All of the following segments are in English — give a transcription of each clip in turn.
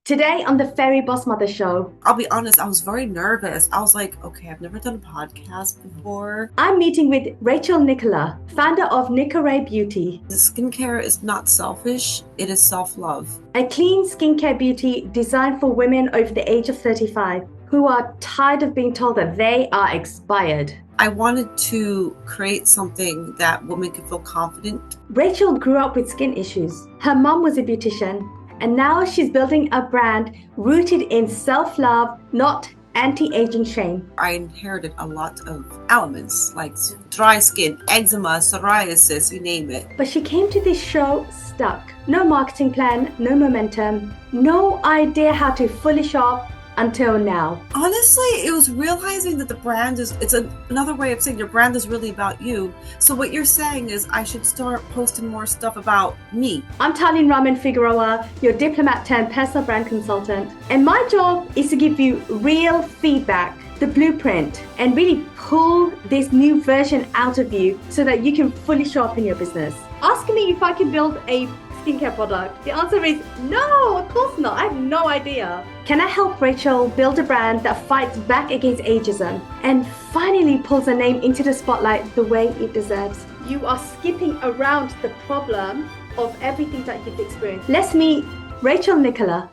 Today on the Fairy Boss Mother Show, I'll be honest, I was very nervous. I was like, okay, I've never done a podcast before. I'm meeting with Rachel Nikola, founder of Nikorae Beauty. The skincare is not selfish, it is self-love. A clean skincare beauty designed for women over the age of 35 who are tired of being told that they are expired. I wanted to create something that women could feel confident. Rachel grew up with skin issues. Her mom was a beautician, and now she's building a brand rooted in self-love, not anti-aging shame. I inherited a lot of elements like dry skin, eczema, psoriasis, you name it. But she came to this show stuck. No marketing plan, no momentum, no idea how to fully shop until now. Honestly, it was realizing that the brand it's another way of saying your brand is really about you. So what you're saying is I should start posting more stuff about me. I'm Talin Raman Figueroa, your Diplomat turned personal brand consultant. And my job is to give you real feedback, the blueprint, and really pull this new version out of you so that you can fully show up in your business. Ask me if I can build a skincare product. The answer is no, of course not. I have no idea. Can I help Rachel build a brand that fights back against ageism and finally pulls her name into the spotlight the way it deserves? You are skipping around the problem of everything that you've experienced. Let's meet Rachel Nikola.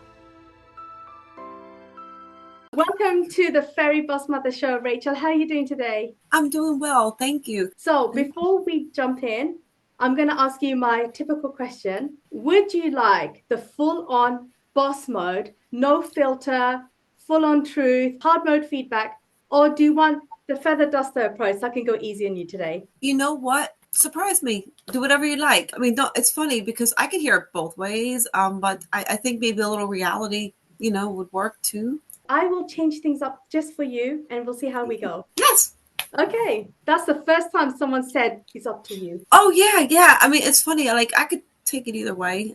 Welcome to the Fairy Boss Mother Show, Rachel. How are you doing today? I'm doing well, thank you. So before we jump in, I'm going to ask you my typical question. Would you like the full-on boss mode, no filter, full-on truth, hard mode feedback, or do you want the feather duster approach so I can go easy on you today? You know what? Surprise me. Do whatever you like. I mean, no, it's funny because I could hear it both ways, but I think maybe a little reality, would work too. I will change things up just for you, and we'll see how we go. Yes. Okay, that's the first time someone said it's up to you. Oh, yeah. I mean, it's funny. I could take it either way,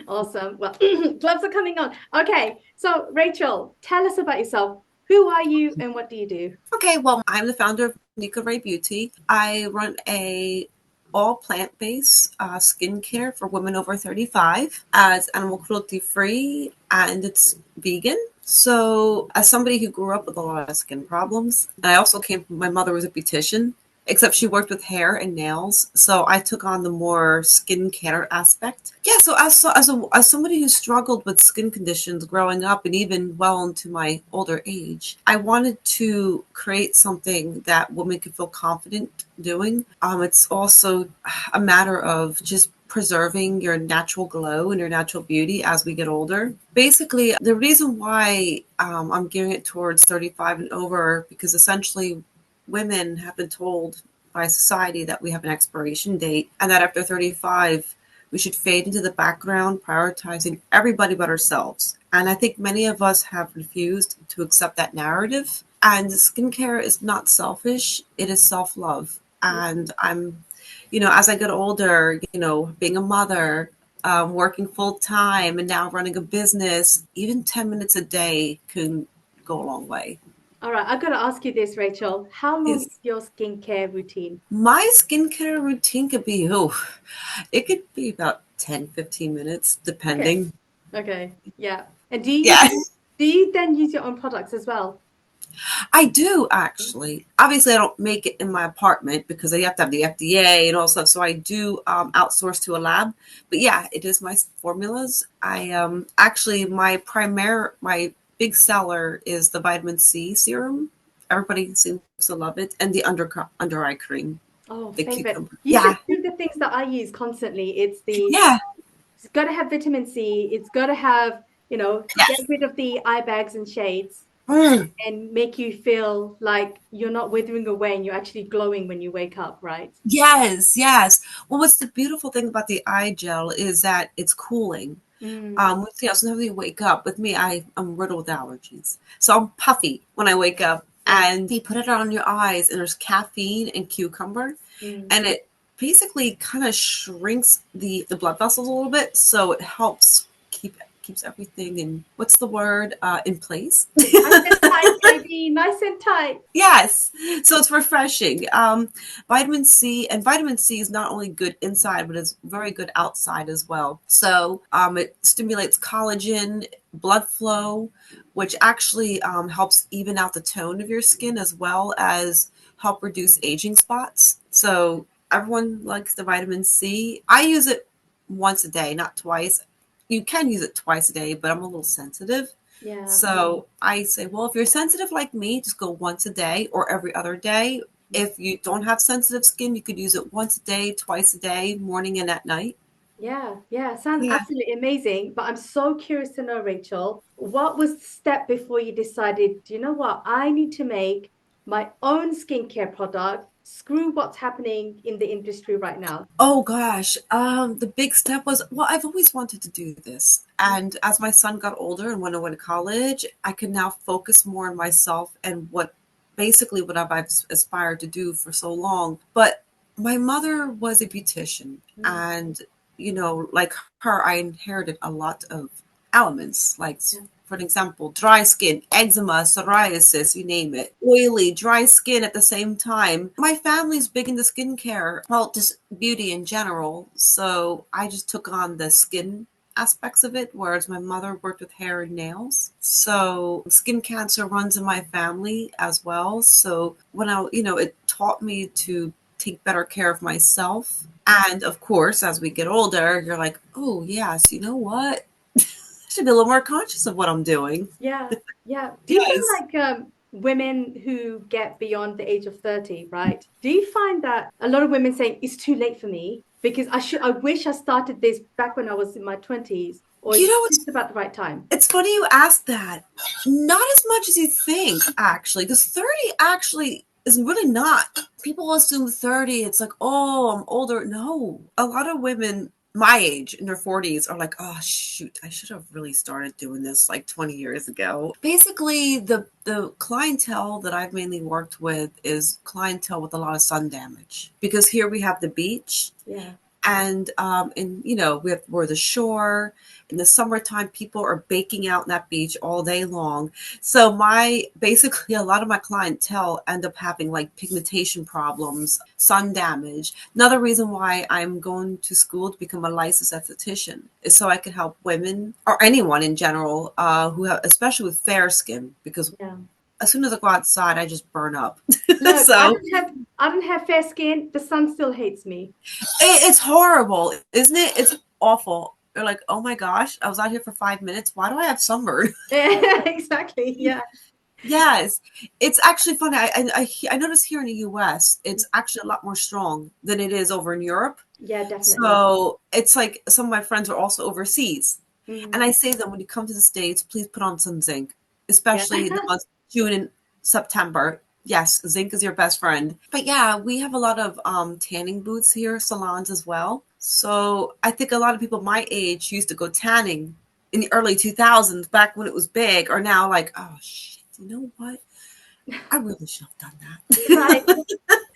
Awesome. Well, gloves are coming on. Okay, so Rachel, tell us about yourself. Who are you and what do you do? Okay, well, I'm the founder of Nikorae Beauty. I run a all plant-based skincare for women over 35 as animal cruelty-free, and it's vegan. So as somebody who grew up with a lot of skin problems, and I also my mother was a beautician, except she worked with hair and nails. So I took on the more skincare aspect. Yeah, so as somebody who struggled with skin conditions growing up and even well into my older age, I wanted to create something that women could feel confident doing. It's also a matter of just preserving your natural glow and your natural beauty as we get older. Basically, the reason why I'm gearing it towards 35 and over, because essentially women have been told by society that we have an expiration date and that after 35, we should fade into the background, prioritizing everybody but ourselves. And I think many of us have refused to accept that narrative. And skincare is not selfish, it is self-love. And I'm, as I get older, being a mother, working full time, and now running a business, even 10 minutes a day can go a long way. All right, I've got to ask you this, Rachel. How long is your skincare routine? My skincare routine could be, it could be about 10, 15 minutes, depending. Okay. Yeah. And do you then use your own products as well? I do, actually. Obviously, I don't make it in my apartment because I have to have the FDA and all stuff. So I do outsource to a lab. But yeah, it is my formulas. I actually, my big seller is the vitamin C serum. Everybody seems to love it. And the under eye cream. Oh, the favorite. cucumber. You should do the things that I use constantly. It's it's got to have vitamin C. It's got to have, get rid of the eye bags and shades. And make you feel like you're not withering away and you're actually glowing when you wake up, right? Yes. Well, what's the beautiful thing about the eye gel is that it's cooling. Sometimes you wake up. With me, I'm riddled with allergies. So I'm puffy when I wake up. And you put it on your eyes, and there's caffeine and cucumber. And it basically kind of shrinks the blood vessels a little bit. So it helps keeps everything in, what's the word, in place. Nice and tight, baby. Nice and tight. Yes. So it's refreshing. Vitamin C is not only good inside, but it's very good outside as well. So it stimulates collagen, blood flow, which actually helps even out the tone of your skin as well as help reduce aging spots. So everyone likes the vitamin C. I use it once a day, not twice. You can use it twice a day, but I'm a little sensitive. Yeah. So I say, well, if you're sensitive like me, just go once a day or every other day. If you don't have sensitive skin, you could use it once a day, twice a day, morning and at night. Yeah, yeah, sounds Yeah. absolutely amazing. But I'm so curious to know, Rachel, what was the step before you decided, you know what, I need to make my own skincare product, screw what's happening in the industry right now? Oh gosh. The big step was, well, I've always wanted to do this. And as my son got older and went away to college, I could now focus more on myself and what I've aspired to do for so long. But my mother was a beautician, Mm, and like her, I inherited a lot of elements, like yeah, for example, dry skin, eczema, psoriasis, you name it, oily, dry skin at the same time. My family's big into skincare, well, just beauty in general. So I just took on the skin aspects of it, whereas my mother worked with hair and nails. So skin cancer runs in my family as well. So it taught me to take better care of myself. And of course, as we get older, you're like, oh, yes, you know what? Should be a little more conscious of what I'm doing. yeah, yeah. Do you feel Yes. like women who get beyond the age of 30, right? Do you find that a lot of women saying it's too late for me because I wish I started this back when I was in my 20s, or You it's know, just about the right time? it's funny you ask that. Not as much as you think, actually, because 30 actually is really not. People assume 30, it's like, oh, I'm older. No, a lot of women my age in their 40s are like, oh, shoot, I should have really started doing this like 20 years ago. Basically, the clientele that I've mainly worked with is clientele with a lot of sun damage, because here we have the beach. Yeah. And we're the shore. In the summertime, people are baking out in that beach all day long. So basically a lot of my clientele end up having like pigmentation problems, sun damage. Another reason why I'm going to school to become a licensed esthetician is so I can help women or anyone in general who have, especially with fair skin, because Yeah. as soon as I go outside, I just burn up. Look, So I don't have fair skin. The sun still hates me. it's horrible, isn't it? It's awful. They're like, oh my gosh, I was out here for 5 minutes. Why do I have sunburn? Exactly. Yeah. Yes, it's actually funny. I noticed here in the US, it's actually a lot more strong than it is over in Europe. Yeah, definitely. So it's like some of my friends are also overseas. And Mm, I say to them, when you come to the States, please put on some zinc, yeah. especially in the months of June and September. Yes, zinc is your best friend. But yeah, we have a lot of tanning booths here, salons as well. So I think a lot of people my age used to go tanning in the early 2000s, back when it was big, are now like, oh shit, you know what? I really should have done Right. that. And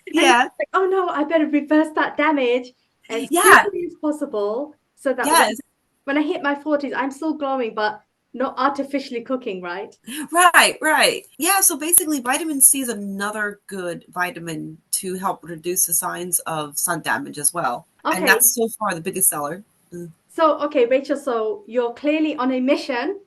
it's Yeah. like, oh no, I better reverse that damage as Yeah. quickly as possible so that Yes. when I hit my 40s, I'm still glowing, but not artificially cooking, right? Right, right. Yeah, so basically vitamin C is another good vitamin to help reduce the signs of sun damage as well. And Okay. that's so far the biggest seller. Mm. So, okay, Rachel, so you're clearly on a mission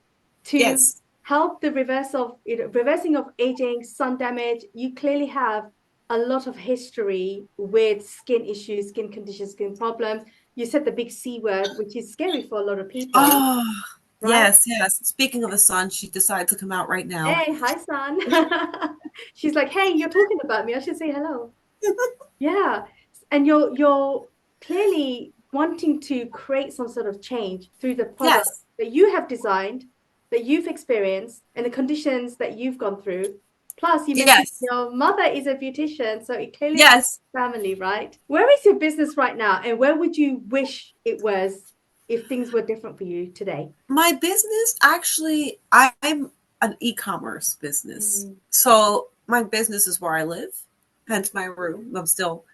to Yes. help the reversing of aging, sun damage. You clearly have a lot of history with skin issues, skin conditions, skin problems. You said the big C word, which is scary for a lot of people, Oh, right? yes, yes. Speaking of the sun, she decided to come out right now. Hey, hi, son. She's like, hey, you're talking about me. I should say hello. Yeah. And you're clearly wanting to create some sort of change through the product Yes. that you have designed, that you've experienced, and the conditions that you've gone through. Plus, you mentioned Yes. your mother is a beautician, so it clearly runs Yes. family, right? Where is your business right now, and where would you wish it was if things were different for you today? My business, actually, I'm an e-commerce business. Mm, So my business is where I live, hence my room. I'm still,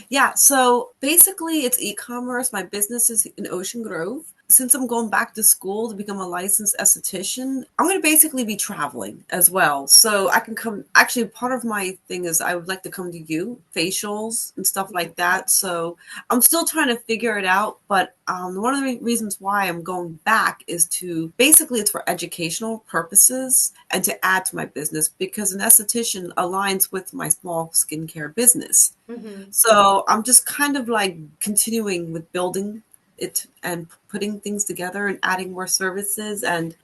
yeah. So basically, it's e-commerce. My business is in Ocean Grove. since I'm going back to school to become a licensed esthetician, I'm going to basically be traveling as well. So I can come, actually, part of my thing is I would like to come to you, facials and stuff like that. So I'm still trying to figure it out. But one of the reasons why I'm going back is to basically it's for educational purposes and to add to my business because an esthetician aligns with my small skincare business. Mm-hmm. So I'm just kind of like continuing with building it and putting things together and adding more services and,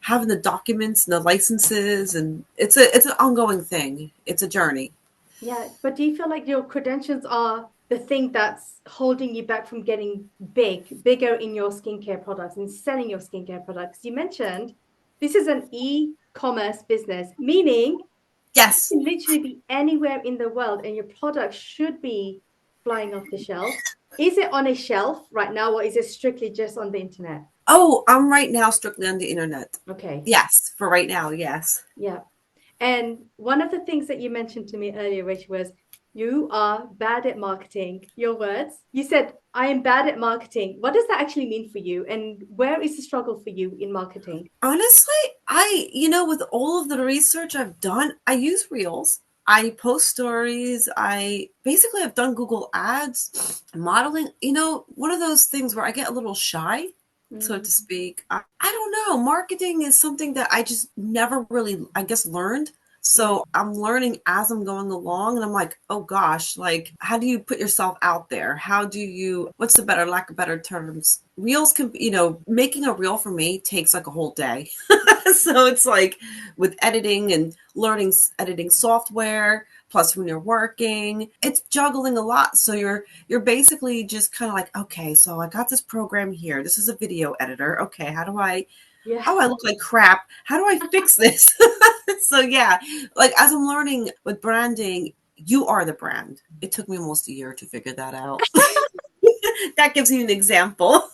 having the documents and the licenses, and it's an ongoing thing. It's a journey. Yeah, but do you feel like your credentials are the thing that's holding you back from getting bigger in your skincare products and selling your skincare products? You mentioned this is an e-commerce business, meaning you Yes. can literally be anywhere in the world and your product should be flying off the shelf. Is it on a shelf right now, or is it strictly just on the internet? Oh, I'm right now strictly on the internet. Okay. Yes, for right now, yes. Yeah. And one of the things that you mentioned to me earlier, Rachel, was you are bad at marketing. Your words. You said, I am bad at marketing. What does that actually mean for you? And where is the struggle for you in marketing? Honestly, with all of the research I've done, I use Reels. I post stories. I basically have done Google Ads, modeling, one of those things where I get a little shy, so to speak. I don't know. Marketing is something that I just never really, I guess, learned. Yeah. So I'm learning as I'm going along, and I'm like, oh gosh, like, how do you put yourself out there? How do you, what's the better, lack of better terms? Reels can, making a reel for me takes like a whole day. So it's like with editing and learning editing software, plus when you're working, it's juggling a lot. So you're basically just kind of like, okay, so I got this program here. This is a video editor. Okay, Yeah. oh, I look like crap. How do I fix this? So yeah, like as I'm learning with branding, you are the brand. It took me almost a year to figure that out. That gives you an example.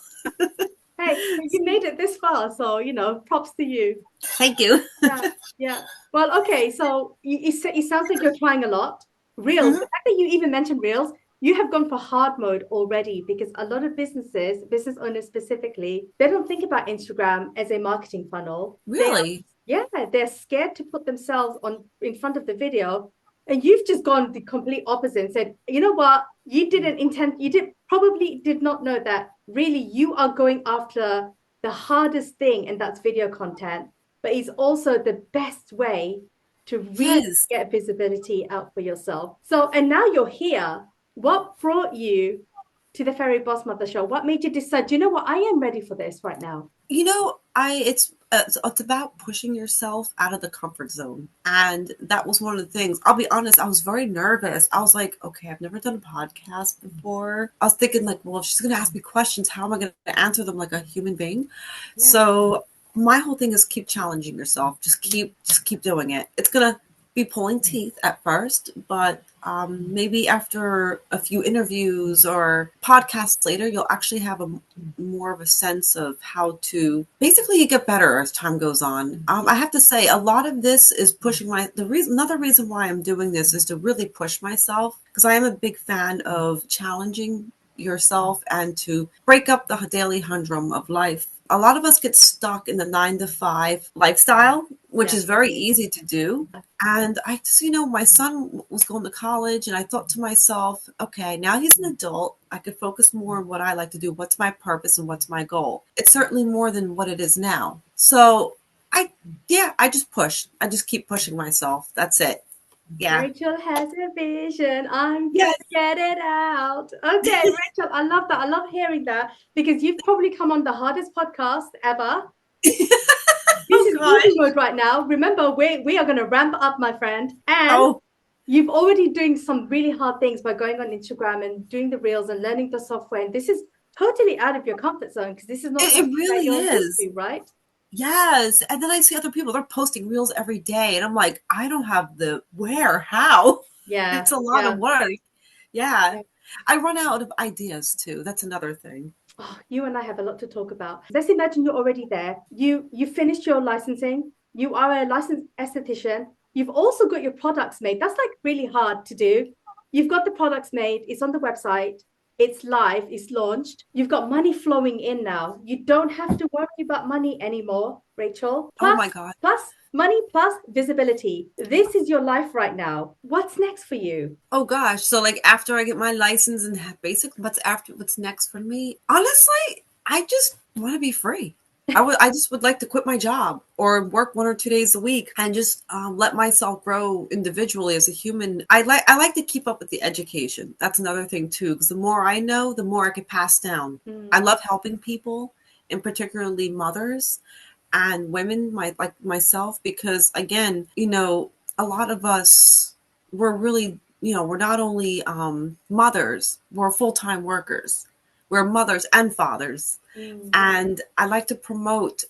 Hey, you made it this far, so props to you. Thank you. Yeah, yeah. Well, okay, so it sounds like you're trying a lot. Reels, Mhm. the fact that you even mentioned Reels, you have gone for hard mode already because a lot of business owners specifically, they don't think about Instagram as a marketing funnel. Really? They're scared to put themselves on in front of the video. And you've just gone the complete opposite and said, you know what? Probably did not know that really you are going after the hardest thing, and that's video content, but it's also the best way to really Yes. get visibility out for yourself. So, and now you're here. What brought you to the Fairy Boss Mother show? What made you decide, you know what, I am ready for this right now? It's about pushing yourself out of the comfort zone, and that was one of the things. I'll be honest, I was very nervous. I was like, okay, I've never done a podcast before. I was thinking like, well, if she's going to ask me questions, how am I going to answer them like a human being? Yeah. So my whole thing is keep challenging yourself. Just keep doing it. It's gonna be pulling teeth at first, but maybe after a few interviews or podcasts later, you'll actually have more of a sense of how to basically you get better as time goes on. I have to say, a lot of this is pushing another reason why I'm doing this is to really push myself because I am a big fan of challenging yourself and to break up the daily humdrum of life. A lot of us get stuck in the 9 to 5 lifestyle, which Yeah. is very easy to do. And I just, my son was going to college, and I thought to myself, okay, now he's an adult. I could focus more on what I like to do. What's my purpose and what's my goal? It's certainly more than what it is now. So I just push. I just keep pushing myself. That's it. Yeah. Rachel has a vision. I'm gonna Yes. get it out. Okay, Rachel, I love that. I love hearing that because you've probably come on the hardest podcast ever. This Oh is gosh. easy mode right now. Remember, we are gonna ramp up, my friend. And Oh, you've already doing some really hard things by going on Instagram and doing the reels and learning the software. And this is totally out of your comfort zone because this is not it something that really you're used is. to, right? Yes. And then I see other people, they're posting reels every day. And I'm like, I don't have how? Yeah, It's a lot yeah. of work. Yeah. Yeah. I run out of ideas too. That's another thing. Oh, you and I have a lot to talk about. Let's imagine you're already there. You finished your licensing. You are a licensed esthetician. You've also got your products made. That's like really hard to do. You've got the products made. It's on the website. It's live, it's launched. You've got money flowing in now. You don't have to worry about money anymore, Rachel. Oh my God. Plus money, plus visibility. This is your life right now. What's next for you? Oh gosh. So like after I get my license and have basic, what's next for me? Honestly, I just want to be free. I just would like to quit my job or work 1 or 2 days a week and just let myself grow individually as a human. I like to keep up with the education. That's another thing too, because the more I know, the more I can pass down. I love helping people, and particularly mothers and women, like myself, because again, a lot of us, we're really, we're not only mothers, we're full-time workers. We're mothers and fathers. And I like to promote,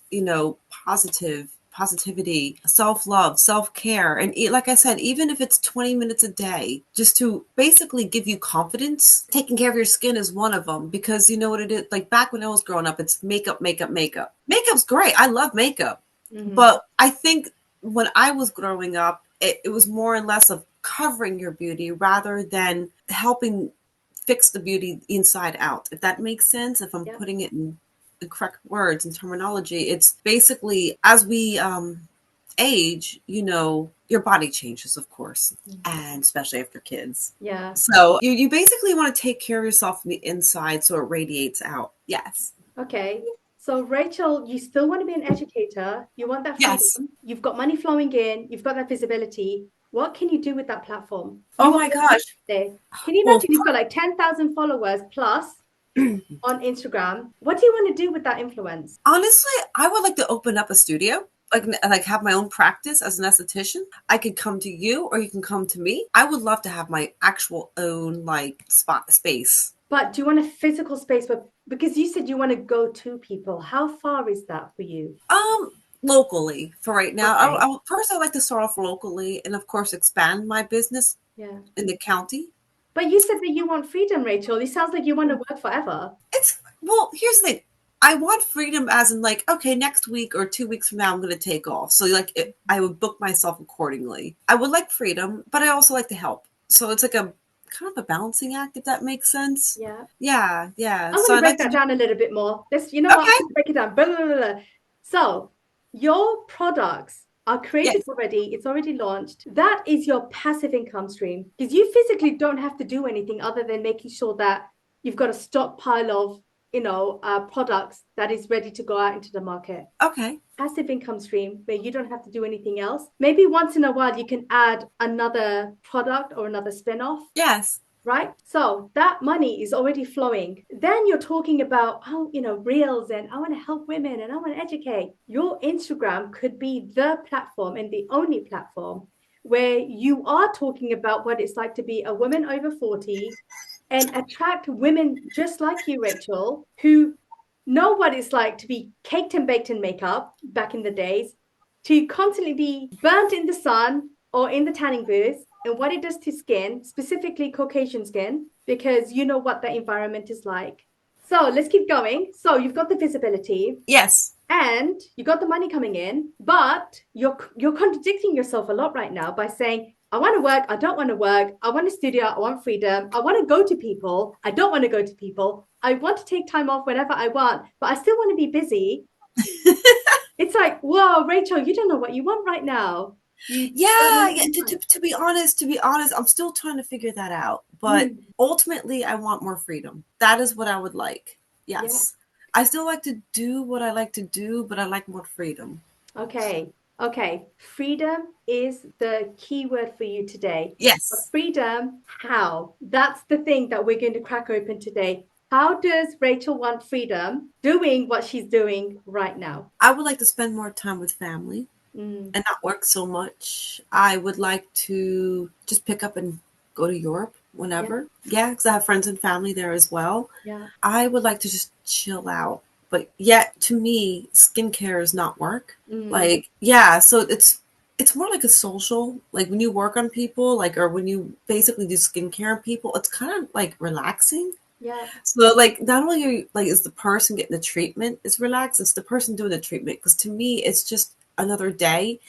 positivity, self-love, self-care. And like I said, even if it's 20 minutes a day, just to basically give you confidence. Taking care of your skin is one of them, because you know what it is? Like back when I was growing up, it's makeup, makeup, makeup. Makeup's great. I love makeup. But I think when I was growing up, it was more or less of covering your beauty rather than helping fix the beauty inside out, if that makes sense. If I'm putting it in the correct words and terminology, it's basically as we age, your body changes, of course, and especially after kids. Yeah. So you basically want to take care of yourself from the inside so it radiates out. Yes. Okay. So, Rachel, you still want to be an educator. You want that freedom. Yes. You've got money flowing in. You've got that visibility. What can you do with that platform? Oh my gosh. Can you Well, imagine you've got like 10,000 followers plus on Instagram? What do you want to do with that influence? honestly, I would like to open up a studio. Like have my own practice as an esthetician. I could come to you or you can come to me. I would love to have my actual own like space. But do you want a physical space? But because you said you want to go to people, how far is that for you? Locally for right now. Okay. First I'd like to start off locally and of course expand my business Yeah. in the county. But you said that you want freedom, Rachel. It sounds like you want to work forever. Here's the thing. I want freedom as in like, okay, next week or 2 weeks from now, I'm going to take off. So like I would book myself accordingly. I would like freedom, but I also like to help. So it's like a kind of a balancing act, if that makes sense. Yeah. Yeah. Yeah. I'm So going to I'd break like to that do, down a little bit more. You know what? I'm okay. going to break it down. Blah, blah, blah, blah. So your products are created Yes. already. It's already launched. That is your passive income stream because you physically don't have to do anything other than making sure that you've got a stockpile of, products that is ready to go out into the market. Okay. Passive income stream where you don't have to do anything else. Maybe once in a while you can add another product or another spin-off. Yes. Right? So that money is already flowing. Then you're talking about, reels and I want to help women and I want to educate. Your Instagram could be the platform and the only platform where you are talking about what it's like to be a woman over 40 and attract women just like you, Rachel, who know what it's like to be caked and baked in makeup back in the days, to constantly be burnt in the sun or in the tanning booth, and what it does to skin, specifically Caucasian skin, because you know what the environment is like. So let's keep going. So you've got the visibility. Yes. And you got the money coming in, but you're contradicting yourself a lot right now by saying, I want to work, I don't want to work, I want a studio, I want freedom, I want to go to people, I don't want to go to people, I want to take time off whenever I want, but I still want to be busy. It's like, whoa, Rachel, you don't know what you want right now. Yeah. To be honest, I'm still trying to figure that out. But ultimately, I want more freedom. That is what I would like. Yes. Yeah. I still like to do what I like to do, but I like more freedom. Okay. Freedom is the key word for you today. Yes. But freedom, how? That's the thing that we're going to crack open today. How does Rachel want freedom doing what she's doing right now? I would like to spend more time with family and not work so much. I would like to just pick up and go to Europe whenever. Yeah, because I have friends and family there as well. Yeah. I would like to just chill out. But yet, to me, skincare is not work. So it's more like a social, like when you work on people, like, or when you basically do skincare on people, it's kind of like relaxing. Yeah. So like not only like is the person getting the treatment is relaxed, it's the person doing the treatment. Because to me, it's just another day,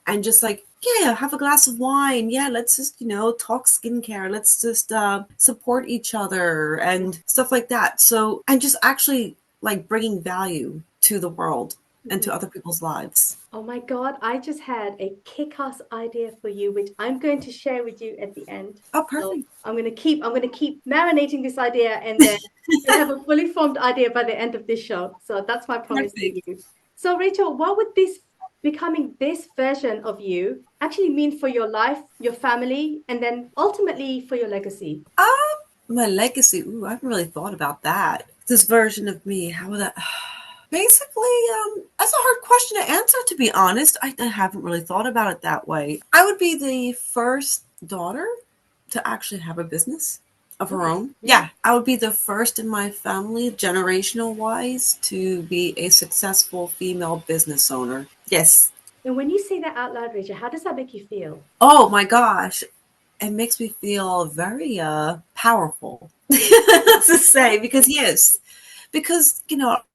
and just like yeah, have a glass of wine. Yeah, let's just, talk skincare. Let's just support each other and stuff like that. So, and just actually like bringing value to the world and to Mhm. other people's lives. Oh my God, I just had a kick-ass idea for you, which I'm going to share with you at the end. Oh, So perfect. I'm gonna keep marinating this idea, and then you'll have a fully formed idea by the end of this show. So that's my promise to Perfect. you. So Rachel, what would this becoming this version of you actually mean for your life, your family, and then ultimately for your legacy? Um, my legacy. Ooh, I haven't really thought about that. This version of me, how would that? Basically, that's a hard question to answer, to be honest. I haven't really thought about it that way. I would be the first daughter to actually have a business of her Okay. own. Yeah. Yeah, I would be the first in my family, generational wise, to be a successful female business owner. Yes. And when you say that out loud, Rachel, how does that make you feel? Oh my gosh. It makes me feel very powerful to say, because yes, because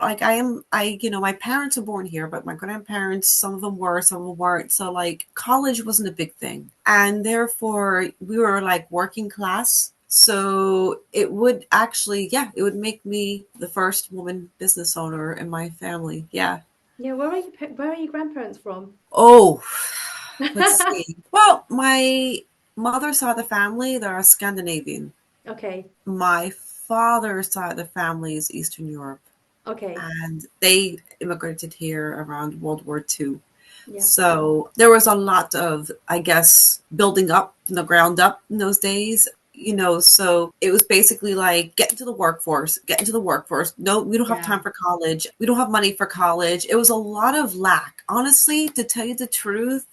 like my parents were born here, but my grandparents, some of them were, some of them weren't, so like college wasn't a big thing, and therefore we were like working class, so it would actually, yeah, it would make me the first woman business owner in my family. Yeah. Yeah, where are your grandparents from? Oh, let's see. Well, my mother's side of the family, they're Scandinavian. Okay. My father's side of the family is Eastern Europe, Okay. and they immigrated here around World War II. Yeah. So there was a lot of, I guess, building up from the ground up in those days. So it was basically like get into the workforce, get into the workforce. No, we don't have Yeah. time for college. We don't have money for college. It was a lot of lack. Honestly, to tell you the truth,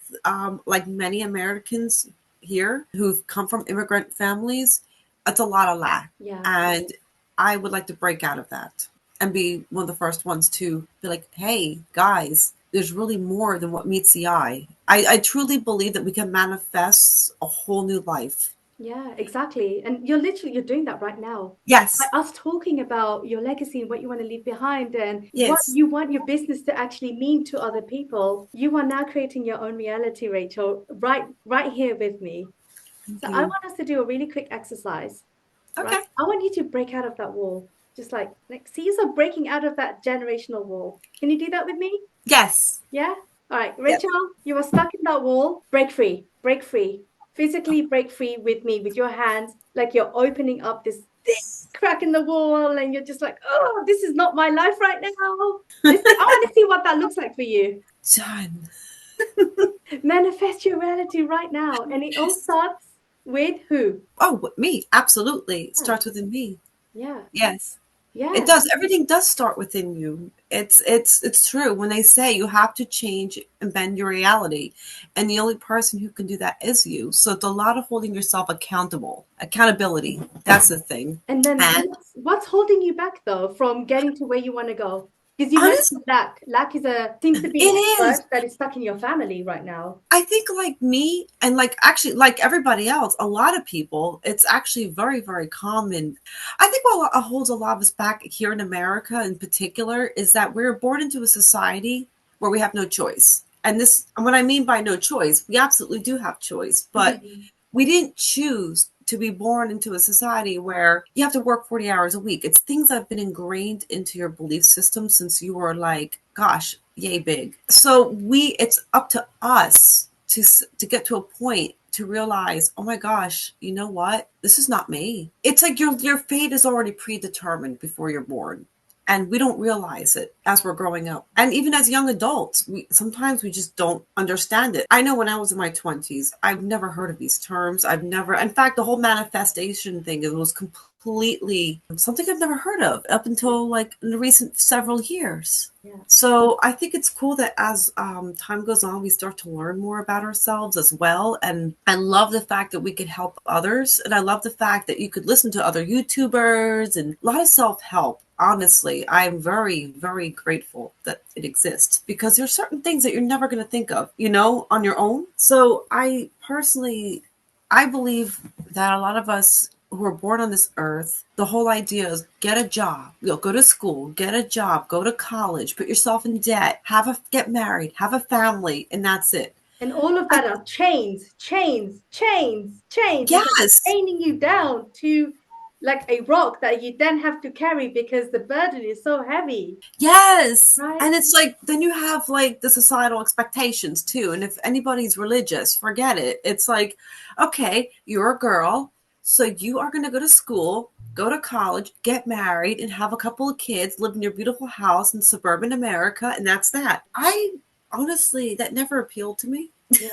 like many Americans here who've come from immigrant families, it's a lot of lack. Yeah. And I would like to break out of that and be one of the first ones to be like, hey, guys, there's really more than what meets the eye. I truly believe that we can manifest a whole new life. Yeah, exactly. And you're doing that right now. By Yes, us talking about your legacy and what you want to leave behind and what yes. you want your business to actually mean to other people, you are now creating your own reality, Rachel, right here with me. Thank So I you. want us to do a really quick exercise, right? Okay. I want you to break out of that wall. Just like see yourself breaking out of that generational wall. Can you do that with me? Yes. Yeah? All right, Yes. Rachel, you are stuck in that wall. Break free. Break free. Physically break free with me, with your hands, like you're opening up this thick crack in the wall, and you're just like, oh, this is not my life right now. I want to see what that looks like for you. Done. Manifest your reality right now. And it all starts with who? Oh, me. Absolutely. It Yeah. starts within me. Yeah. Yes. It Yeah. does. Everything does start within you. It's true when they say you have to change and bend your reality, and the only person who can do that is you. So it's a lot of holding yourself accountable. Accountability. That's the thing. And then And what's holding you back though from getting to where you want to go? Because you honestly, mentioned lack. Lack seems to be it a is. word that is stuck in your family right now. I think like me and like actually like everybody else, a lot of people, it's actually very, very common. I think what holds a lot of us back here in America in particular is that we're born into a society where we have no choice. And what I mean by no choice, we absolutely do have choice, but we didn't choose to be born into a society where you have to work 40 hours a week. It's things that have been ingrained into your belief system since you were like, gosh, yay big. So it's up to us to get to a point to realize, oh my gosh, you know what? This is not me. It's like your fate is already predetermined before you're born. And we don't realize it as we're growing up. And even as young adults, we just don't understand it. I know when I was in my 20s, I've never heard of these terms. In fact, the whole manifestation thing, it was completely something I've never heard of up until like in the recent several years. Yeah. So I think it's cool that as time goes on, we start to learn more about ourselves as well. And I love the fact that we could help others. And I love the fact that you could listen to other YouTubers and a lot of self-help. Honestly, I'm very, very grateful that it exists because there's certain things that you're never going to think of, on your own. So I believe that a lot of us who are born on this earth, the whole idea is get a job, go to school, get a job, go to college, put yourself in debt, get married, have a family, and that's it. And all of that are chains, chains, chains, chains. It's like Yes. chaining you down to like a rock that you then have to carry because the burden is so heavy, Yes. right? And it's like, then you have like the societal expectations too. And if anybody's religious, forget it. It's like, okay, you're a girl, so you are going to go to school, go to college, get married, and have a couple of kids, live in your beautiful house in suburban America, and that's that. I honestly, that never appealed to me. Yeah,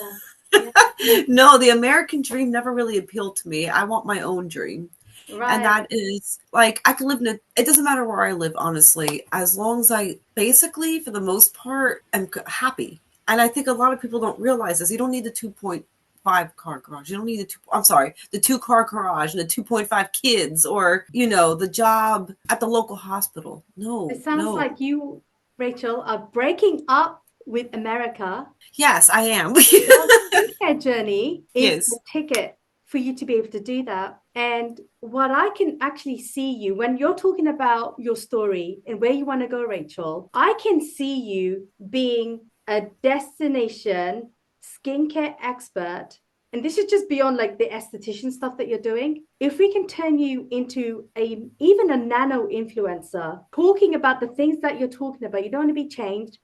yeah, yeah. No, the American dream never really appealed to me. I want my own dream. And Right. that is like I can live in it doesn't matter where I live, honestly, as long as I basically, for the most part, am happy. And I think a lot of people don't realize this. You don't need the 2.5 car garage. You don't need I'm sorry, the 2 car garage and the 2.5 kids or, the job at the local hospital. It No, sounds no. like you, Rachel, are breaking up with America. Yes, I am. Your skincare journey is the Yes. ticket for you to be able to do that. And what I can actually see you when you're talking about your story and where you want to go, Rachel, I can see you being a destination skincare expert. And this is just beyond like the esthetician stuff that you're doing. If we can turn you into a even a nano influencer, talking about the things that you're talking about, you don't want to be chained.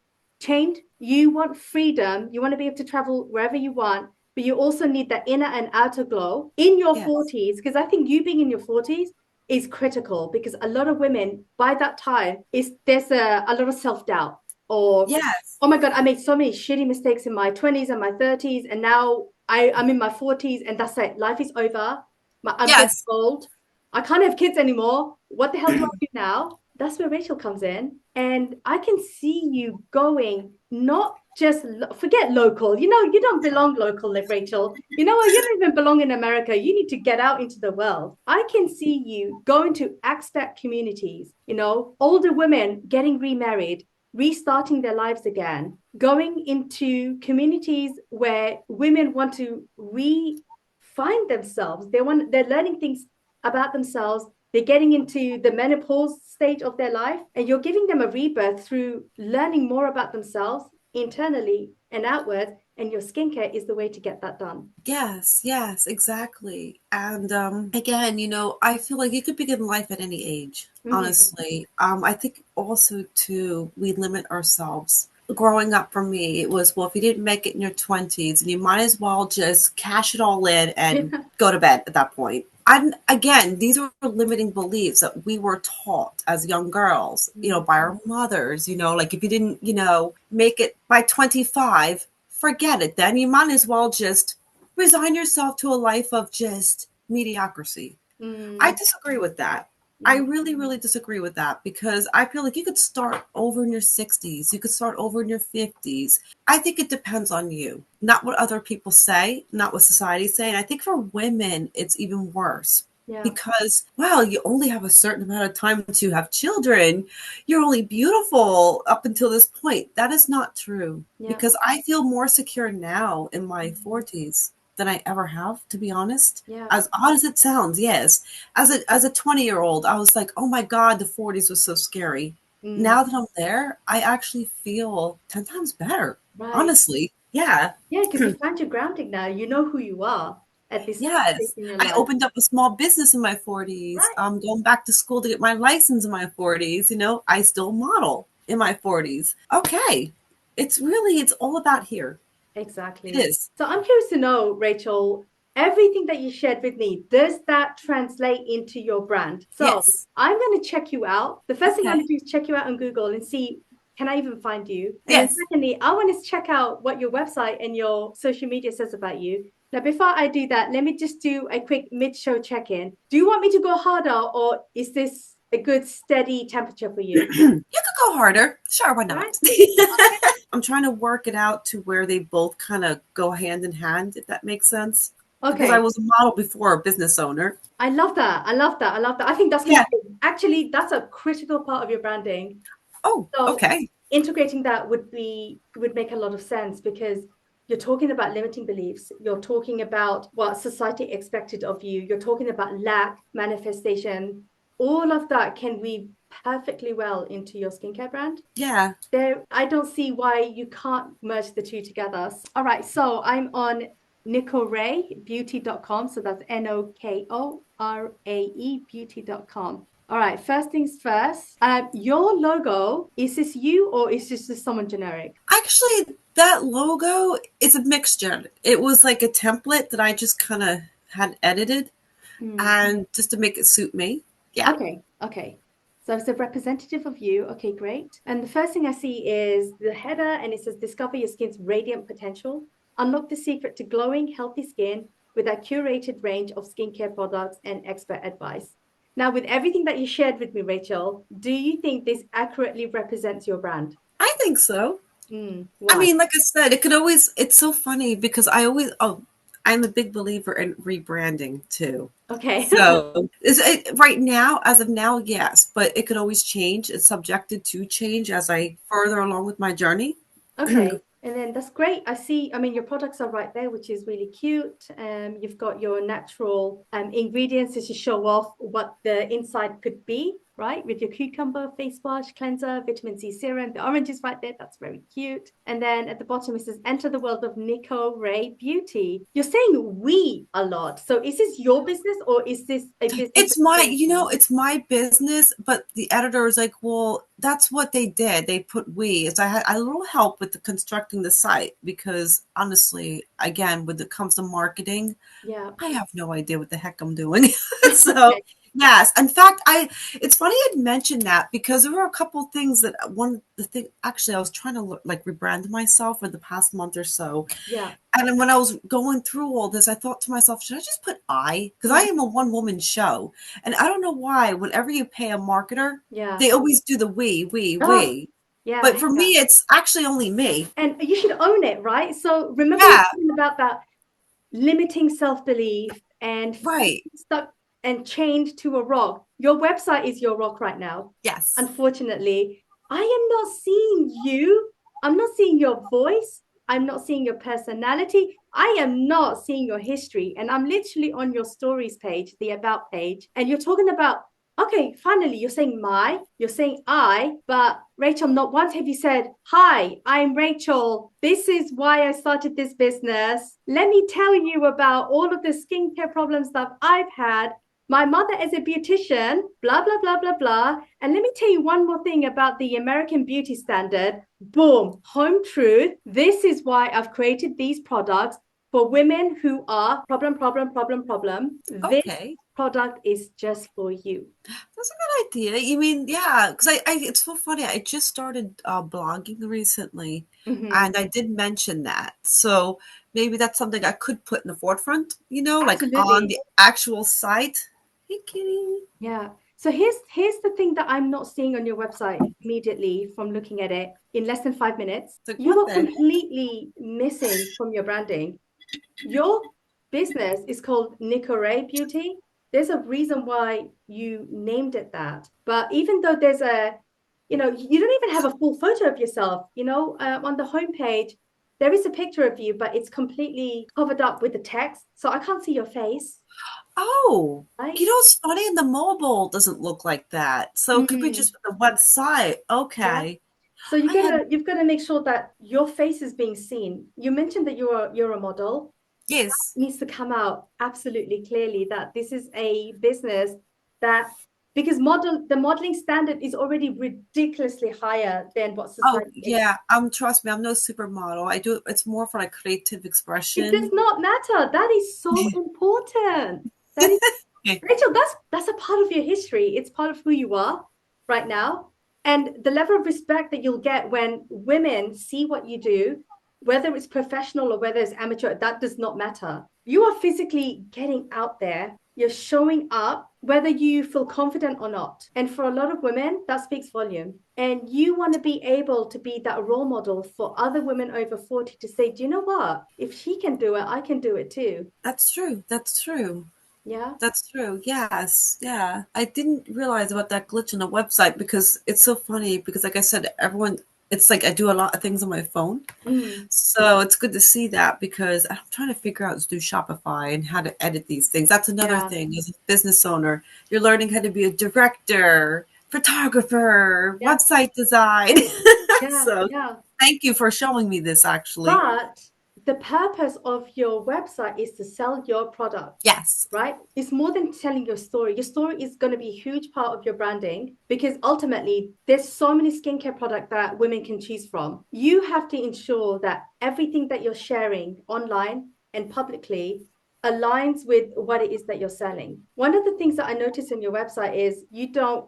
You want freedom. You want to be able to travel wherever you want, but you also need that inner and outer glow in your Yes. 40s. Because I think you being in your 40s is critical because a lot of women by that time is there's a lot of self-doubt or Yes. oh my God, I made so many shitty mistakes in my 20s and my 30s, and now I'm in my 40s, and that's it. Life is over. I'm getting Yes. old. I can't have kids anymore. What the hell do I do now? That's where Rachel comes in. And I can see you going, not just forget local. You don't belong local, like Rachel. You know what? You don't even belong in America. You need to get out into the world. I can see you going to expat communities, older women getting remarried, restarting their lives again, going into communities where women want to find themselves. They're learning things about themselves. They're getting into the menopause stage of their life, and you're giving them a rebirth through learning more about themselves internally and outwards. And your skincare is the way to get that done. Yes, yes, exactly. And again, I feel like you could begin life at any age, Mm-hmm. honestly. I think also too, we limit ourselves. Growing up for me, it was, well, if you didn't make it in your 20s, and you might as well just cash it all in and Yeah. go to bed at that point. And again, these are limiting beliefs that we were taught as young girls, by our mothers, like if you didn't, make it by 25, forget it. Then you might as well just resign yourself to a life of just mediocrity. I Mm, disagree with that. I mm, really, really disagree with that because I feel like you could start over in your 60s. You could start over in your 50s. I think it depends on you, not what other people say, not what society say. And I think for women, it's even worse yeah, because, well, you only have a certain amount of time to have children. You're only beautiful up until this point. That is not true yeah, because I feel more secure now in my mm, 40s than I ever have, to be honest. yeah, As odd as it sounds, yes. As a 20-year-old, I was like, oh my God, the 40s was so scary. mm, Now that I'm there, I actually feel 10 times better. right. Honestly. Yeah. Yeah, because you found your grounding now. You know who you are at this stage Yes. in your I life. opened up a small business in my 40s. Right. I'm going back to school to get my license in my 40s. I still model in my 40s. Okay. It's all about here. It Exactly. is. So I'm curious to know, Rachel, everything that you shared with me, does that translate into your brand? So Yes. I'm going to check you out. The first thing I Okay. want to do is check you out on Google and see, can I even find you? And then Yes. secondly, I want to check out what your website and your social media says about you. Now, before I do that, let me just do a quick mid-show check-in. Do you want me to go harder, or is this a good steady temperature for you? You could go harder. Sure, why Right? not? Okay. I'm trying to work it out to where they both kind of go hand in hand, if that makes sense. Because I Okay. was a model before a business owner. I love that. I love that. I love that. I think that's going Yeah. to be actually that's a critical part of your branding. Oh, So okay. integrating that would make a lot of sense because you're talking about limiting beliefs. You're talking about what society expected of you. You're talking about lack, manifestation, all of that can weave perfectly well into your skincare brand. Yeah. There, I don't see why you can't merge the two together. All right, so I'm on nikoraebeauty.com. So that's Nokorae beauty.com. All right, first things first. Your logo, is this you or is this just someone generic? Actually, that logo is a mixture. It was like a template that I just kind of had edited Hmm. and just to make it suit me. Yeah. Okay, okay. So it's a representative of you. Okay, great. And the first thing I see is the header, and it says discover your skin's radiant potential. Unlock the secret to glowing, healthy skin with a curated range of skincare products and expert advice. Now, with everything that you shared with me, Rachel, do you think this accurately represents your brand? I think so. I Why? mean, like I said, it could always, it's so funny because I'm a big believer in rebranding too. Okay. So is it right now, as of now, yes, but it could always change. It's subjected to change as I further along with my journey. Okay. And then that's great. I see, I mean, your products are right there, which is really cute. You've got your natural ingredients to show off what the inside could be, right? With your cucumber face wash, cleanser, vitamin C serum. The orange is right there. That's very cute. And then at the bottom, it says, enter the world of Nikorae Beauty. You're saying we a lot. So is this your business or is this a business It's that my, came you to know, you? it's my business, but the editor was like, well, that's what they did. They put we. So I had a little help with the constructing the site because honestly, again, when it comes to marketing, Yeah. I have no idea what the heck I'm doing. So Okay. yes, in fact, it's funny I'd mentioned that because there were a couple of things that one the thing actually I was trying to like rebrand myself for the past month or so. Yeah. And then when I was going through all this, I thought to myself, should I just put I? Because I Mhm. am a one woman show. And I don't know why, whenever you pay a marketer, Yeah. they always do the we, Oh, we. yeah. I But hate for me, that. it's actually only me. And you should own it, right? So remember we Yeah, were talking about that limiting self-belief and feeling right. stuck and chained to a rock. Your website is your rock right now. Yes. Unfortunately, I am not seeing you. I'm not seeing your voice. I'm not seeing your personality. I am not seeing your history. And I'm literally on your stories page, the about page, and you're talking about, okay, finally, you're saying you're saying I, but Rachel, not once have you said, hi, I'm Rachel. This is why I started this business. Let me tell you about all of the skincare problems that I've had. My mother is a beautician, blah, blah, blah, blah, blah. And let me tell you one more thing about the American beauty standard. Boom, home truth. This is why I've created these products for women who are problem. This Okay. product is just for you. That's a good idea. You mean, yeah, because it's so funny. I just started blogging recently, Mhm. and I did mention that. So maybe that's something I could put in the forefront, like on Absolutely. the actual site. Hey, kitty. Yeah. So here's the thing that I'm not seeing on your website immediately from looking at it in less than 5 minutes. It's like, You what are the heck? completely missing from your branding. Your business is called Nikorae Beauty. There's a reason why you named it that. But even though you don't even have a full photo of yourself, on the homepage, there is a picture of you, but it's completely covered up with the text. So I can't see your face, Oh, right? it's funny, and the mobile doesn't look like that. So it could be Mm, just the website. yeah. Okay. So I had, you've got to make sure that your face is being seen. You mentioned that you're a model. yes. Needs to come out absolutely clearly that this is a business that because the modeling standard is already ridiculously higher than what Oh, society expects. yeah. Trust me, I'm no supermodel. It's more for like creative It does expression. not matter. That is so important. That is Rachel, that's a part of your history. It's part of who you are right now. And the level of respect that you'll get when women see what you do, whether it's professional or whether it's amateur, that does not matter. You are physically getting out there. You're showing up, whether you feel confident or not. And for a lot of women, that speaks volume. And you want to be able to be that role model for other women over 40 to say, do you know what? If she can do it, I can do it too. That's true. That's true. Yeah. That's true. Yes. Yeah. I didn't realize about that glitch on the website because it's so funny because like I said, everyone it's like I do a lot of things on my phone. Mm. So it's good to see that because I'm trying to figure out to do Shopify and how to edit these things. That's another Yeah, thing as a business owner. You're learning how to be a director, photographer, yeah, website design. yeah, So yeah. thank you for showing me this actually. But the purpose of your website is to sell your product, Yes. right? It's more than telling your story. Your story is going to be a huge part of your branding because ultimately there's so many skincare products that women can choose from. You have to ensure that everything that you're sharing online and publicly aligns with what it is that you're selling. One of the things that I noticed in your website is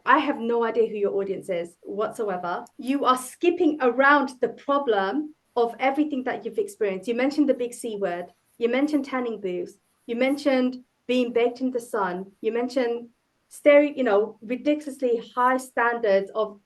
I have no idea who your audience is whatsoever. You are skipping around the problem of everything that you've experienced. You mentioned the big C word. You mentioned tanning booths. You mentioned being baked in the sun. You mentioned ridiculously high standards of,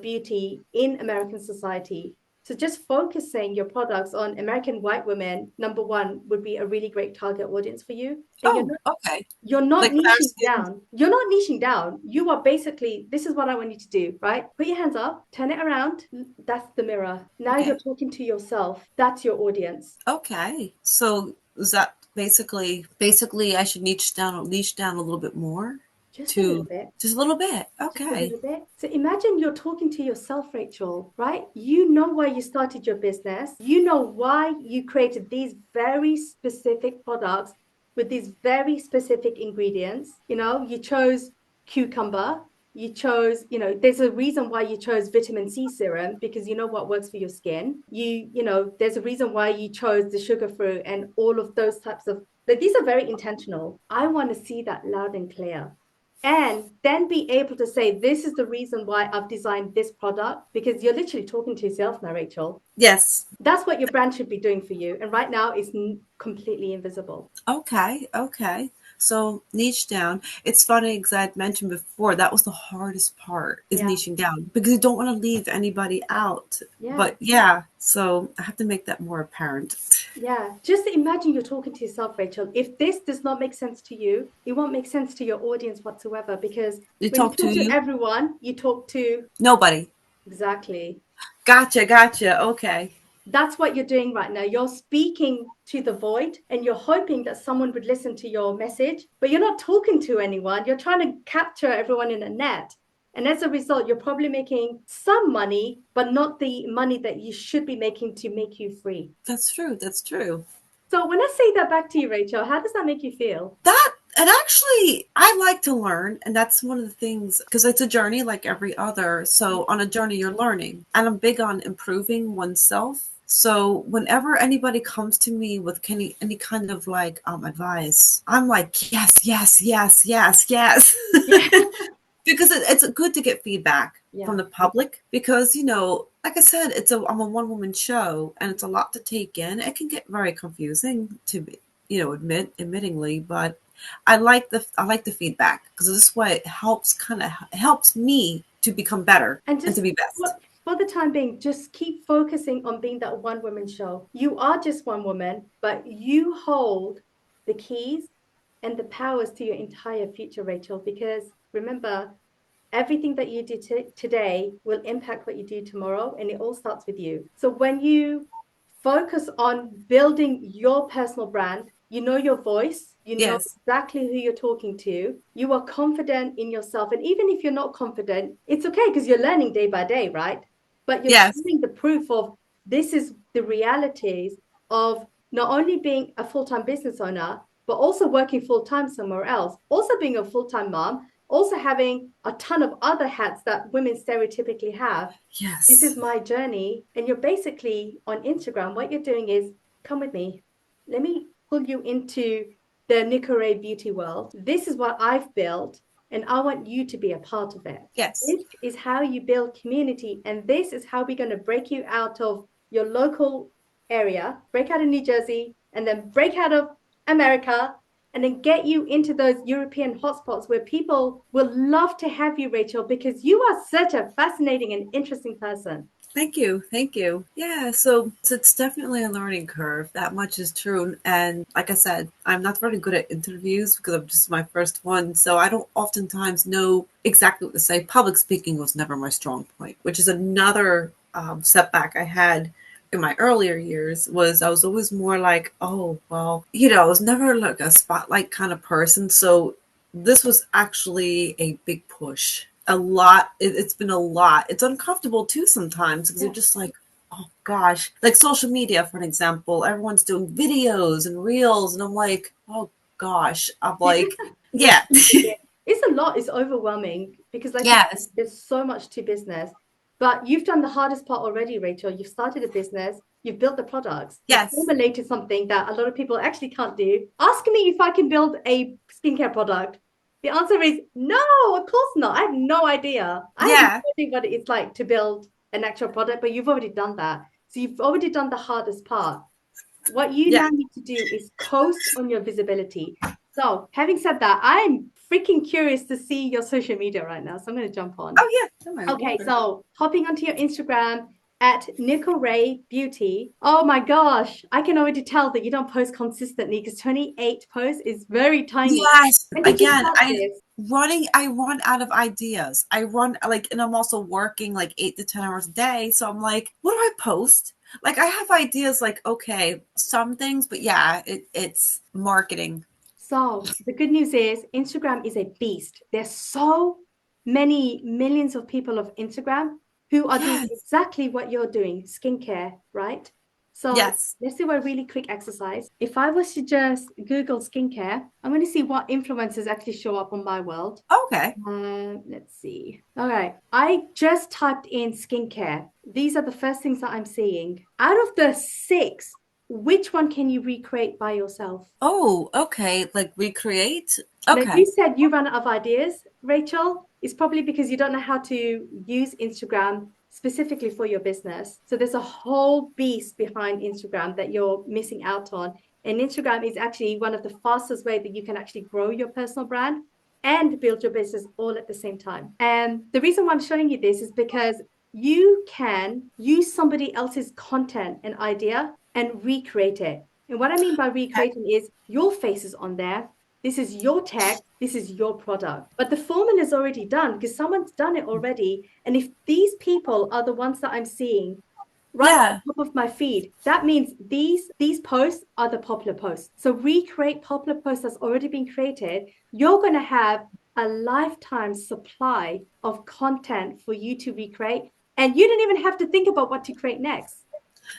beauty in American society. So just focusing your products on American white women, number one, would be a really great target audience for you. And Oh, okay. you're not Like fair niching skin. down. You're not niching down. You are basically, this is what I want you to do, right? Put your hands up, turn it around. That's the mirror. Now you're Okay. talking to yourself. That's your audience. Okay. So is that basically I should niche down a little bit more Just a little to bit. just a little bit. Just a Okay. little bit. So imagine you're talking to yourself, Rachel, right? You know why you started your business. You know why you created these very specific products with these very specific ingredients. You chose cucumber. You chose, there's a reason why you chose vitamin C serum because you know what works for your skin. There's a reason why you chose the sugar fruit and all of those types of, like, these are very intentional. I want to see that loud and clear and then be able to say, this is the reason why I've designed this product, because you're literally talking to yourself now, Rachel. Yes. That's what your brand should be doing for you. And right now it's completely invisible. Okay. Okay. So niche down. It's funny because I had mentioned before that was the hardest part is Yeah. niching down because you don't want to leave anybody out. Yeah. But yeah, so I have to make that more apparent. Yeah. Just imagine you're talking to yourself, Rachel. If this does not make sense to you, it won't make sense to your audience whatsoever, because You when you talk to talk to you? everyone, you talk to Nobody. exactly. Gotcha, gotcha. Okay. That's what you're doing right now. You're speaking to the void and you're hoping that someone would listen to your message, but you're not talking to anyone. You're trying to capture everyone in a net. And as a result, you're probably making some money, but not the money that you should be making to make you free. That's true. That's true. So when I say that back to you, Rachel, how does that make you feel? That and actually I like to learn, and that's one of the things because it's a journey like every other. So on a journey you're learning. And I'm big on improving oneself. So whenever anybody comes to me with any kind of like advice, I'm like, yes, yes, yes, yes, yes. Yeah. Because it's good to get feedback from Yeah. the public because like I said, I'm a one woman show and it's a lot to take in. It can get very confusing to be admittingly, but I like the feedback because this way it helps me to become better And and to just be best. for the time being, just keep focusing on being that one woman show. You are just one woman, but you hold the keys and the powers to your entire future, Rachel, because remember, everything that you do today will impact what you do tomorrow, and it all starts with you. So when you focus on building your personal brand, you know your voice, you know Yes. exactly who you're talking to, you are confident in yourself. And even if you're not confident, it's okay because you're learning day by day, right? But you're Yes. showing the proof of this is the realities of not only being a full-time business owner, but also working full-time somewhere else, also being a full-time mom, also having a ton of other hats that women stereotypically have. This is Yes. my journey. And you're basically on Instagram. What you're doing is come with me. Let me pull you into the Nikorae Beauty world. This is what I've built, and I want you to be a part of it. Yes. This is how you build community, and this is how we're going to break you out of your local area, break out of New Jersey, and then break out of America, and then get you into those European hotspots where people will love to have you, Rachel, because you are such a fascinating and interesting person. Thank you. Thank you. Yeah, so it's definitely a learning curve. That much is true. And like I said, I'm not very good at interviews because I'm just my first one. So I don't oftentimes know exactly what to say. Public speaking was never my strong point, which is another setback I had in my earlier years was I was always more like, oh, well, I was never like a spotlight kind of person. So this was actually a big push. A lot. It's been a lot. It's uncomfortable too sometimes because you're Yeah. just like, oh gosh, like social media, for an example, everyone's doing videos and reels, and I'm like, oh gosh, I'm like, yeah, It's a lot. It's overwhelming because, like you said, yes, there's so much to business. But you've done the hardest part already, Rachel. You've started a business. You've built the products. You've yes, formulated something that a lot of people actually can't do. Ask me if I can build a skincare product. The answer is no, of course not. I have no idea. I have no yeah, idea what it's like to build an actual product, but you've already done that. So you've already done the hardest part. What you yeah. now need to do is post on your visibility. So, having said that, I'm freaking curious to see your social media right now. So, I'm going to jump on. Oh yeah, oh my Okay, water. so hopping onto your Instagram at Nikorae Beauty. Oh my gosh, I can already tell that you don't post consistently because 28 posts is very tiny. Yes. When did you Again, start this? I run out of ideas. I run like, and I'm also working like 8 to 10 hours a day. So I'm like, what do I post? Like I have ideas like, okay, some things, but yeah, it's marketing. So, the good news is Instagram is a beast. There's so many millions of people of Instagram who are doing Yes. exactly what you're doing, skincare, right? So, Yes. let's do a really quick exercise. If I was to just Google skincare, I'm going to see what influencers actually show up on my world. Okay. Let's see. All right. I just typed in skincare. These are the first things that I'm seeing. Out of the six, which one can you recreate by yourself? Oh, okay. Like recreate. Now, you Okay. said you ran out of ideas, Rachel. It's probably because you don't know how to use Instagram specifically for your business. So there's a whole beast behind Instagram that you're missing out on. And Instagram is actually one of the fastest way that you can actually grow your personal brand and build your business all at the same time. And the reason why I'm showing you this is because you can use somebody else's content and idea and recreate it. And what I mean by recreating is your face is on there. This is your tech. This is your product. But the formula is already done because someone's done it already. And if these people are the ones that I'm seeing right at Yeah. the top of my feed, that means these posts are the popular posts. So recreate popular posts that's already been created. You're going to have a lifetime supply of content for you to recreate. And you don't even have to think about what to create next.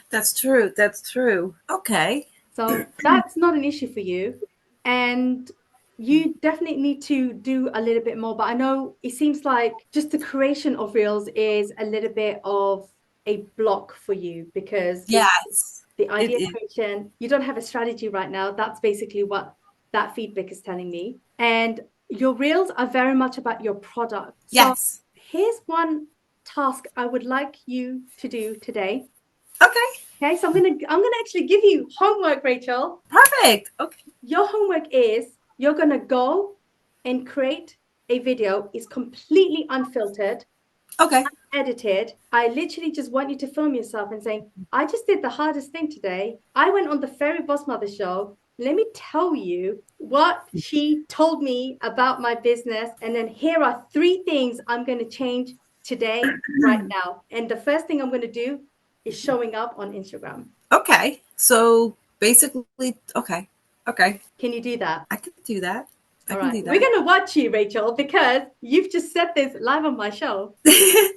That's true. That's true. Okay. So that's not an issue for you. And you definitely need to do a little bit more. But I know it seems like just the creation of reels is a little bit of a block for you because it's Yes. the It, idea it creation. You don't have a strategy right now. That's basically what that feedback is telling me. And your reels are very much about your product. So yes. here's one task I would like you to do today. Okay. Okay, so I'm gonna actually give you homework, Rachel. Perfect. Okay. Your homework is you're gonna go and create a video. It's completely unfiltered, Okay. edited. I literally just want you to film yourself and saying, I just did the hardest thing today. I went on the Fairy Boss Mother show. Let me tell you what she told me about my business. And then here are three things I'm going to change today, right now. And the first thing I'm going to do is showing up on Instagram. Okay. So basically, okay. Okay. Can you do that? I can do that. I All can right. do We're that. going to watch you, Rachel, because you've just said this live on my show.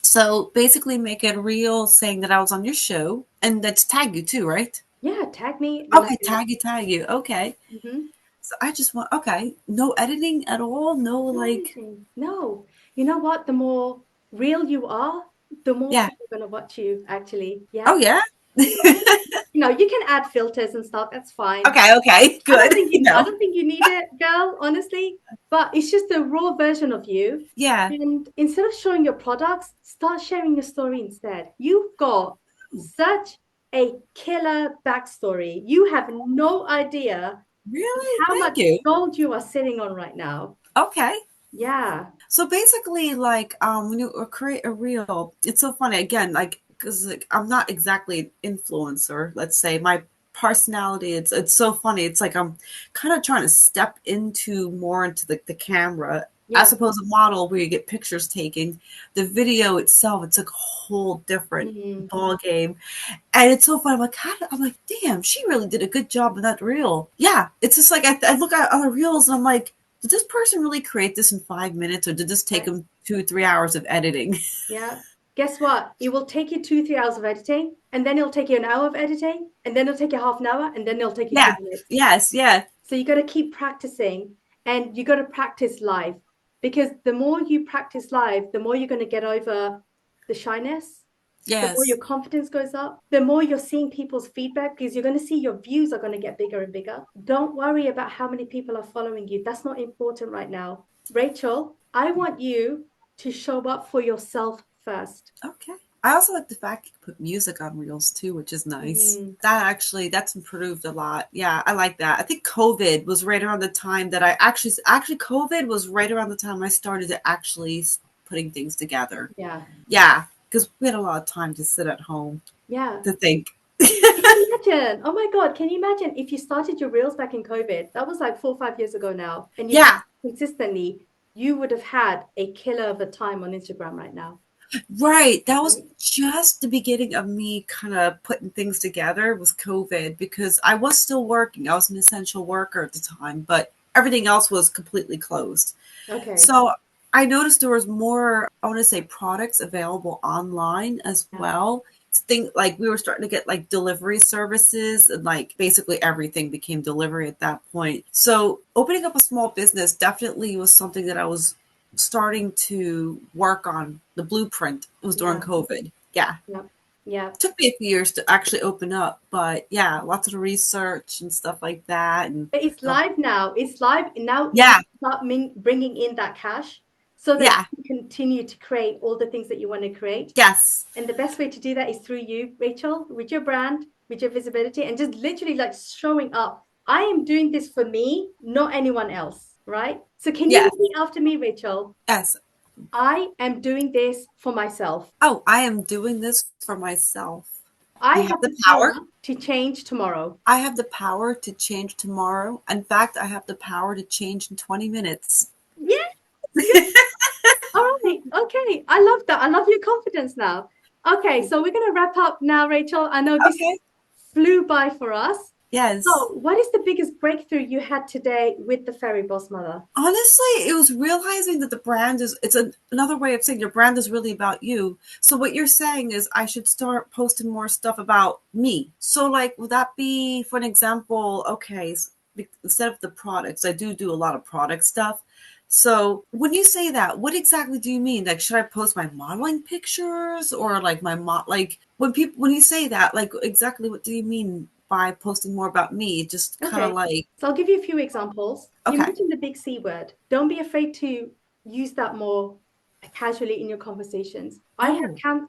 So basically, make it real, saying that I was on your show, and that's tag you too, right? Yeah, tag me. Okay, tag you. Okay. Mhm. So I just want, okay, no editing at all. No, No like, editing. No. You know what? The more real you are, the more yeah. people are going to watch you, actually. Oh Yeah. yeah. You can add filters and stuff. That's fine. Okay. Okay. I don't Good. think you I don't think you need it, girl, honestly. But it's just a raw version of you. Yeah. And instead of showing your products, start sharing your story instead. You've got such a killer backstory. You have no idea Really? how Thank much you. gold you are sitting on right now. Okay. Yeah. So basically, like, when you create a reel, it's so funny again, like, because like, I'm not exactly an influencer. Let's say my personality, it's so funny. It's like I'm kind of trying to step into more into the camera Yeah. As opposed to model where you get pictures taken, the video itself, it's like a whole different Mm, ball game. And it's so fun. I'm like, I'm like, damn, she really did a good job of that reel. Yeah. It's just like, I look at other reels and I'm like, did this person really create this in 5 minutes or did this take yeah. them 2, 3 hours of editing? Yeah. Guess what? It will take you 2, 3 hours of editing, and then it'll take you an hour of editing, and then it'll take you half an hour, and then it'll take you Yeah. 2 minutes. Yes. Yeah. So you got to keep practicing, and you got to practice live, because the more you practice live, the more you're going to get over the shyness, the more your Yes. confidence goes up, the more you're seeing people's feedback, because you're going to see your views are going to get bigger and bigger. Don't worry about how many people are following you. That's not important right now. Rachel, I want you to show up for yourself first. Okay. I also like the fact you can put music on reels too, which is nice. Mhm. That's improved a lot. Yeah, I like that. I think COVID was right around the time that I actually COVID was right around the time I started to actually putting things together. Yeah. Yeah, because we had a lot of time to sit at home Yeah. to think. Can you imagine? Oh my God, can you imagine if you started your reels back in COVID? That was like 4 or 5 years ago now, and you Yeah, consistently, you would have had a killer of a time on Instagram right now. right. That was Right? just the beginning of me kind of putting things together with COVID because I was still working. I was an essential worker at the time, but everything else was completely closed. Okay. So I noticed there was more, I want to say, products available online as Yeah. well. Think like we were starting to get like delivery services and like basically everything became delivery at that point. So opening up a small business definitely was something that I was starting to work on. The blueprint was during Yeah. COVID. Yeah. Yeah. Yeah. Took me a few years to actually open up, but yeah, lots of the research and stuff like that. And But it's live now. It's live now. You need yeah, to start bringing in that cash so that yeah, you can continue to create all the things that you want to create. yes, And the best way to do that is through you, Rachel, with your brand, with your visibility, and just literally like showing up. I am doing this for me, not anyone else, right? So can you yes, repeat after me, Rachel? yes. I am doing this for myself. Oh, I am doing this for myself. I You have have the the power. power to change tomorrow. I have the power to change tomorrow. In fact, I have the power to change in 20 minutes. Yes, yes. All right. Okay. I love that. I love your confidence now. Okay. So we're going to wrap up now, Rachel. I know this Okay. flew by for us. Yes. So, what is the biggest breakthrough you had today with the Fairy Boss Mother? Honestly, it was realizing that the brand is, another way of saying your brand is really about you. So what you're saying is I should start posting more stuff about me. So like, would that be, for an example, okay, instead of the products, I do a lot of product stuff. So when you say that, what exactly do you mean? Like, should I post my modeling pictures or like like when you say that, like exactly what do you mean by posting more about me? Just kind of Okay. like, So, I'll give you a few examples. You okay. mentioned the big C word. Don't be afraid to use that more casually in your conversations. Oh,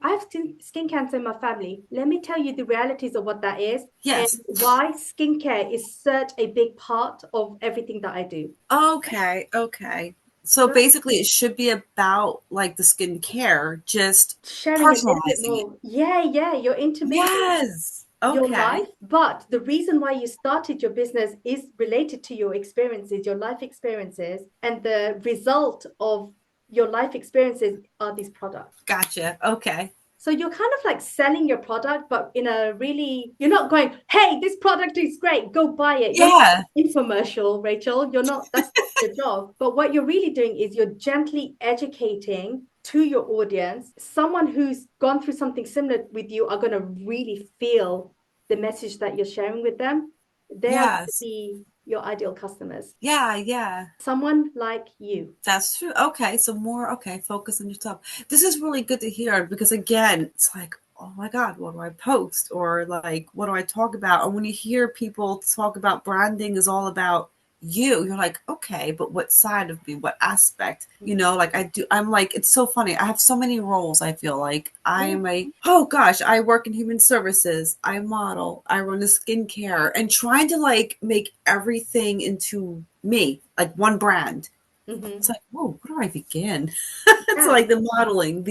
I have skin cancer in my family. Let me tell you the realities of what that is and yes. why skincare is such a big part of everything that I do. Okay, okay. So Right? basically, it should be about like the skincare, just Sharing a little bit personalizing it. more. Yeah, yeah, your intimation, Yes. your Okay. life. But the reason why you started your business is related to your experiences, your life experiences, and the result of your life experiences are these products. Gotcha. Okay. So you're kind of like selling your product, but in a really, you're not going, hey, this product is great, go buy it. You're not Yeah. infomercial, Rachel. You're not, that's not your job. But what you're really doing is you're gently educating to your audience. Someone who's gone through something similar with you are going to really feel the message that you're sharing with them. They are going to Yes. be your ideal customers. Yeah, yeah. Someone like you. That's true. Okay, so more, okay, focus on yourself. This is really good to hear because again, it's like, oh my God, what do I post? Or like, what do I talk about? And when you hear people talk about branding is all about you, you're like, okay, but what side of me, what aspect? You know, like I'm like, it's so funny. I have so many roles, I feel like. Yeah. Oh gosh, I work in human services, I model, I run a skincare, and trying to like make everything into me, like one brand. It's Mm-hmm. like, whoa, where do I begin? It's Yeah. like the modeling,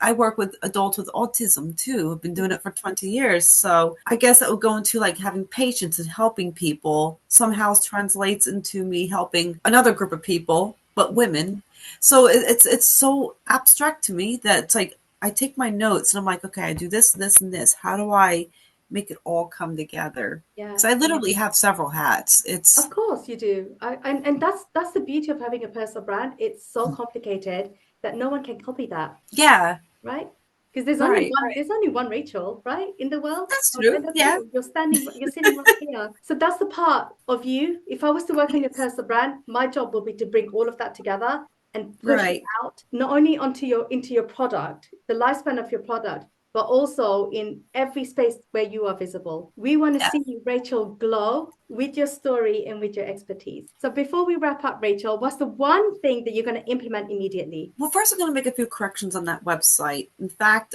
I work with adults with autism too. I've been doing it for 20 years. So I guess that would go into like having patience and helping people somehow translates into me helping another group of people. but women. So it's so abstract to me that it's like I take my notes and I'm like, okay, I do this, this, and this. How do I make it all come together? Yeah. Because I literally have several hats. Of course you do. And that's the beauty of having a personal brand. It's so complicated that no one can copy that, Yeah, right? Because right. there's only one Rachel, right, in the world. That's Okay, true. that's Yeah, you. You're sitting right here. So that's the part of you. If I was to work on your personal brand, my job will be to bring all of that together and push it right. out, not only onto into your product, the lifespan of your product, but also in every space where you are visible. We want to Yeah. see Rachel glow with your story and with your expertise. So before we wrap up, Rachel, what's the one thing that you're going to implement immediately? Well, first I'm going to make a few corrections on that website. In fact,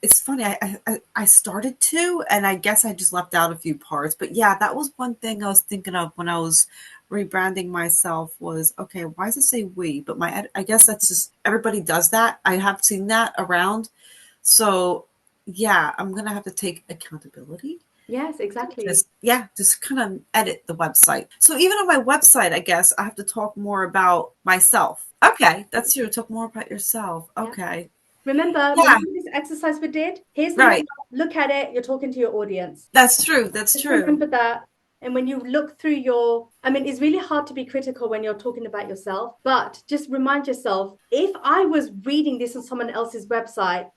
it's funny. I started to, and I guess I just left out a few parts. But yeah, that was one thing I was thinking of when I was rebranding myself was, okay, why does it say we? But I guess that's just, everybody does that. I have seen that around. So yeah, I'm going to have to take accountability. Yes, exactly. Just kind of edit the website. So even on my website, I guess I have to talk more about myself. Okay, that's true. Talk more about yourself. Yeah. Okay. Remember Yeah, this exercise we did? Here's the right. map. Look at it. You're talking to your audience. That's true. That's Just true. remember that. And when you look through I mean, it's really hard to be critical when you're talking about yourself, but just remind yourself, if I was reading this on someone else's website,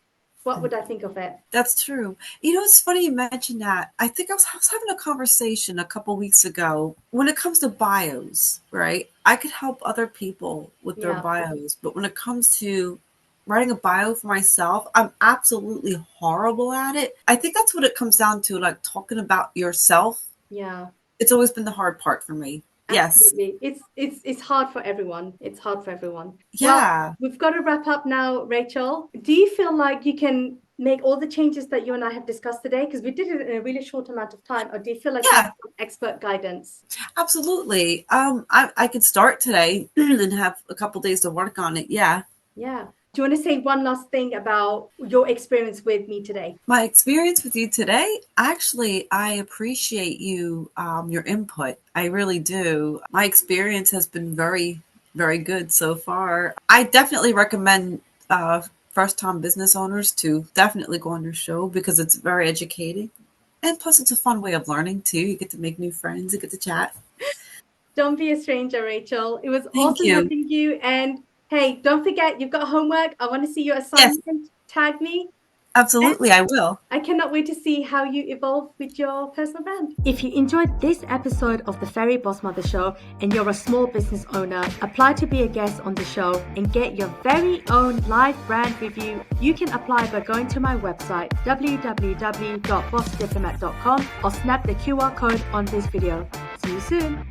what would I think of it? That's true. You know, it's funny you mentioned that. I think I was having a conversation a couple weeks ago. When it comes to bios, right? I could help other people with their Yeah. bios, but when it comes to writing a bio for myself, I'm absolutely horrible at it. I think that's what it comes down to, like talking about yourself. Yeah. It's always been the hard part for me. Yes. Absolutely. It's hard for everyone. It's hard for everyone. Well, Yeah. we've got to wrap up now, Rachel. Do you feel like you can make all the changes that you and I have discussed today? Because we did it in a really short amount of time. Or do you feel like you Yeah, need some expert guidance? absolutely. I could start today and have a couple days to work on it. Yeah. Yeah. Do you want to say one last thing about your experience with me today? My experience with you today, actually, I appreciate your input. I really do. My experience has been very, very good so far. I definitely recommend first-time business owners to definitely go on your show because it's very educating. And plus, it's a fun way of learning too. You get to make new friends, you get to chat. Don't be a stranger, Rachel. It was Thank awesome you. having you. And hey, don't forget, you've got homework. I want to see your Yes, assignment. Tag me. absolutely, I will. I cannot wait to see how you evolve with your personal brand. If you enjoyed this episode of the Fairy Boss Mother Show and you're a small business owner, apply to be a guest on the show and get your very own live brand review. You can apply by going to my website, www.bossdiplomat.com, or snap the QR code on this video. See you soon.